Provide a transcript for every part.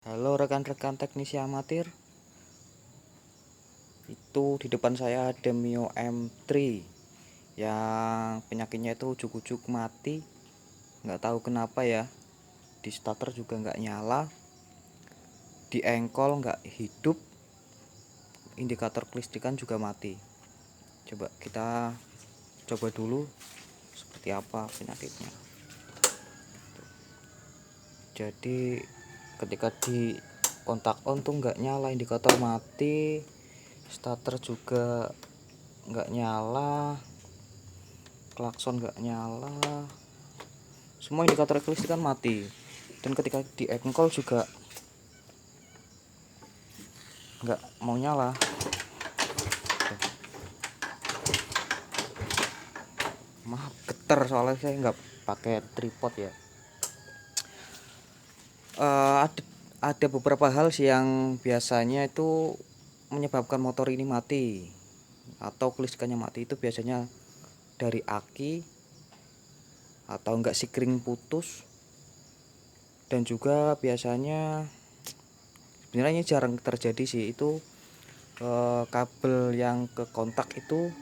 Halo rekan-rekan teknisi amatir. Itu di depan saya ada Mio M3 yang penyakitnya itu ujuk-ujuk mati. Nggak tahu kenapa ya. Di starter juga nggak nyala, di engkol nggak hidup, indikator kelistrikan juga mati. Coba kita coba dulu seperti apa penyakitnya. Jadi ketika di kontak on tuh nggak nyala, indikator mati, starter juga nggak nyala, klakson nggak nyala, semua indikator kelistrikan mati. Dan ketika di engkol juga nggak mau nyala. Maaf getar soalnya saya nggak pakai tripod ya. Ada beberapa hal sih yang biasanya itu menyebabkan motor ini mati atau kelistrikannya mati. Itu biasanya dari aki atau enggak sikring putus, dan juga biasanya sebenarnya jarang terjadi sih itu kabel yang ke kontak itu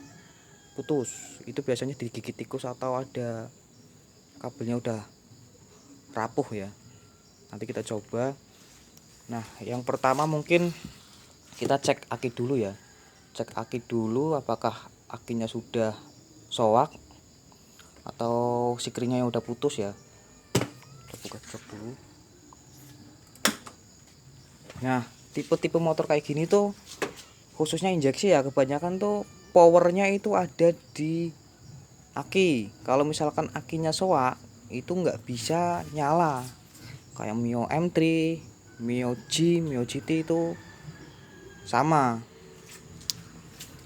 putus. Itu biasanya digigit tikus atau ada kabelnya udah rapuh ya. Nanti kita coba. Nah, yang pertama mungkin kita cek aki dulu ya. Cek aki dulu apakah akinya sudah soak atau sikringnya yang udah putus ya. Kita buka jok dulu. Nah, tipe-tipe motor kayak gini tuh khususnya injeksi ya, kebanyakan tuh powernya itu ada di aki. Kalau misalkan akinya soak itu nggak bisa nyala. Kayak Mio M3, Mio G, Mio GT itu sama.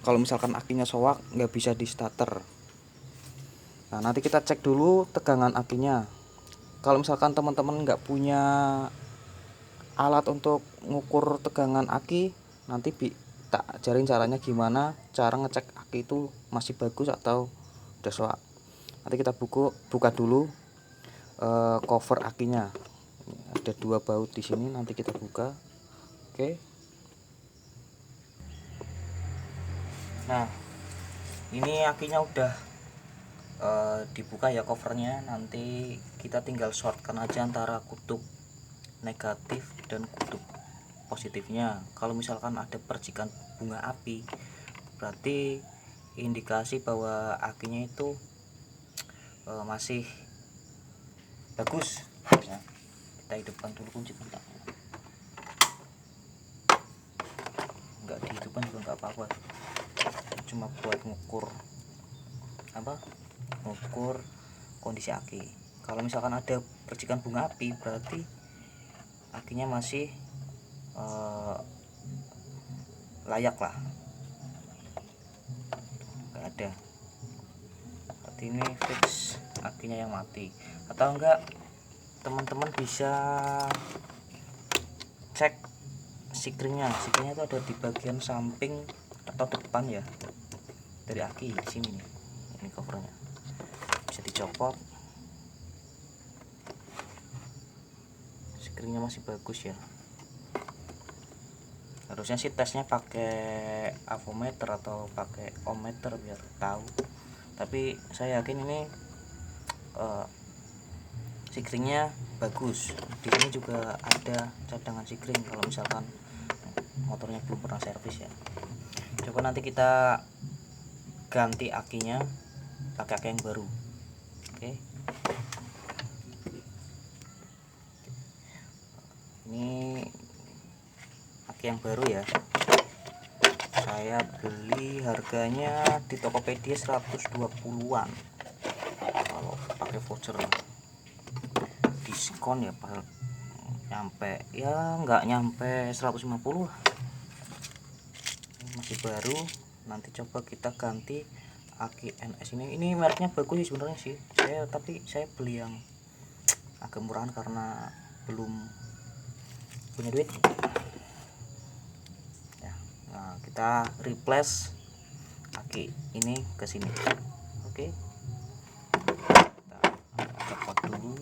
Kalau misalkan akinya soak nggak bisa di starter. Nah, nanti kita cek dulu tegangan akinya. Kalau misalkan teman-teman nggak punya alat untuk ngukur tegangan aki, nanti tak ajarin caranya gimana cara ngecek aki itu masih bagus atau udah soak. Nanti kita buka dulu cover akinya. Ada 2 baut di sini, nanti kita buka. Oke. Nah, ini akinya udah dibuka ya covernya. Nanti kita tinggal shortkan aja antara kutub negatif dan kutub positifnya. Kalau misalkan ada percikan bunga api, berarti indikasi bahwa akinya itu masih bagus ya. Kita hidupkan dulu kunci kontaknya. Nggak dihidupkan juga nggak apa-apa, cuma buat ngukur kondisi aki. Kalau misalkan ada percikan bunga api, berarti akinya masih layak lah, nggak ada. Berarti ini fix akinya yang mati. Atau enggak, teman-teman bisa cek sikringnya itu ada di bagian samping atau depan ya dari aki. Di sini nih, ini covernya bisa dicopot. Sikringnya masih bagus ya. Harusnya sih tesnya pakai avometer atau pakai ohmmeter biar tahu, tapi saya yakin ini sikringnya bagus. Di sini juga ada cadangan sikring kalau misalkan motornya belum pernah servis ya. Coba nanti kita ganti akinya pakai aki yang baru. Oke. Ini aki yang baru ya. Saya beli harganya di Tokopedia 120-an. Kalau pakai voucher diskon ya nyampe ya, nggak nyampe 150 lah. Masih baru. Nanti coba kita ganti aki NS ini mereknya bagus sih sebenarnya sih. Tapi saya beli yang agak murahan karena belum punya duit ya. Nah, kita replace aki ini ke sini. Oke. Kita copot dulu.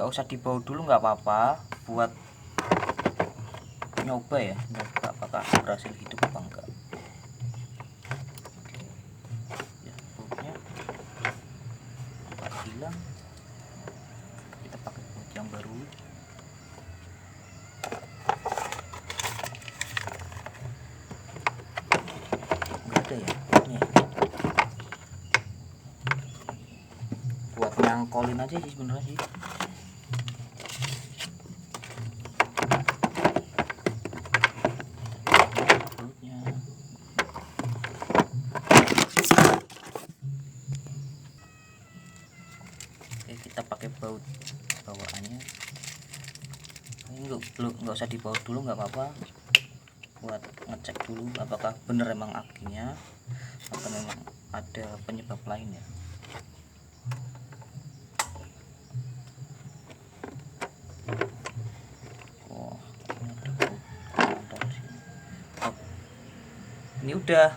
nggak usah dibawa dulu, nggak apa-apa, buat nyoba ya, nyoba apakah berhasil hidup apa enggak. Ya, bautnya hilang, kita pakai baut yang baru. Nggak ada ya ini, buat nyangkolin aja sih sebenarnya sih. Oke, kita pakai baut bawaannya. Ini nggak usah dibaut dulu, nggak apa-apa, buat ngecek dulu apakah bener emang akinya atau memang ada penyebab lain ya. Oh, ini ada baut kontrol sini. Oh, ini udah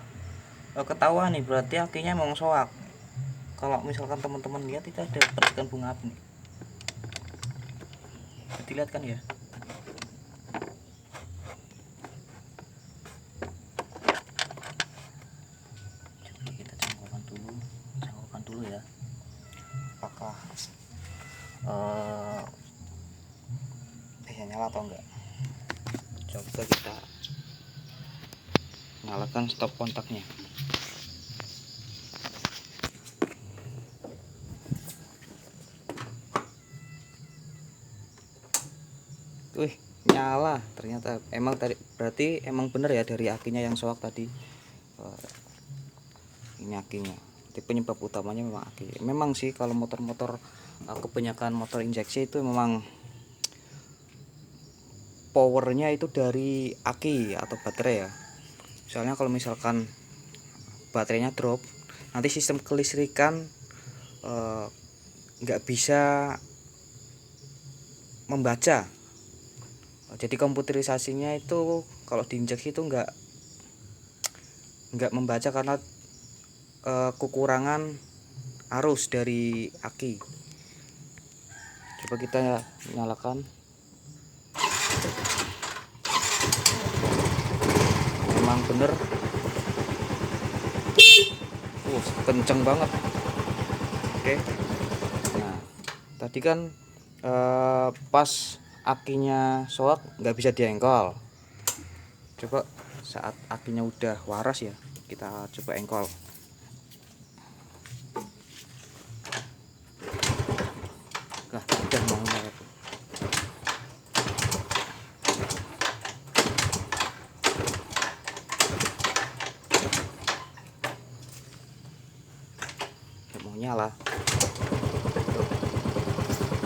ketahuan nih, berarti akinya emang soak. Kalau misalkan teman-teman lihat itu ada percikan bunga api nih. Jadi lihat kan ya. Coba kita cangkokkan dulu ya. Apakah nyala atau enggak? Coba kita nyalakan stop kontaknya. Wih, nyala ternyata. Emang tadi berarti emang bener ya dari akinya yang soak tadi. Ini akinya. Jadi penyebab utamanya memang aki. Memang sih kalau motor-motor kebanyakan motor injeksi itu memang powernya itu dari aki atau baterai ya. Soalnya kalau misalkan baterainya drop, nanti sistem kelistrikan nggak bisa membaca. Jadi komputerisasinya itu kalau diinjeksi itu nggak membaca karena kekurangan arus dari aki. Coba kita nyalakan. Memang bener, kenceng banget. Oke. Nah, tadi kan pas akinya soak nggak bisa diengkol. Coba saat akinya udah waras ya, kita coba engkol. Nah, udah mau nyala tuh. Udah mau nyala.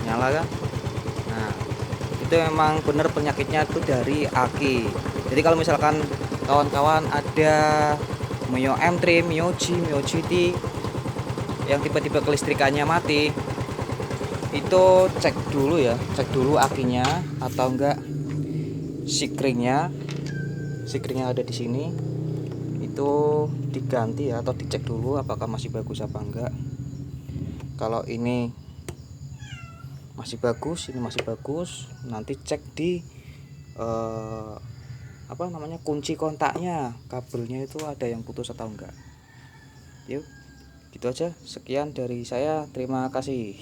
Nyala kan? Nah, itu memang bener penyakitnya tuh dari aki. Jadi kalau misalkan kawan-kawan ada Mio M3, Mio G, Mio GT yang tiba-tiba kelistrikannya mati, itu cek dulu ya, cek dulu akinya atau enggak sikringnya ada di sini, itu diganti ya, atau dicek dulu apakah masih bagus apa enggak. Kalau ini masih bagus, ini masih bagus, nanti cek di kunci kontaknya, kabelnya itu ada yang putus atau enggak. Yuk, gitu aja. Sekian dari saya, terima kasih.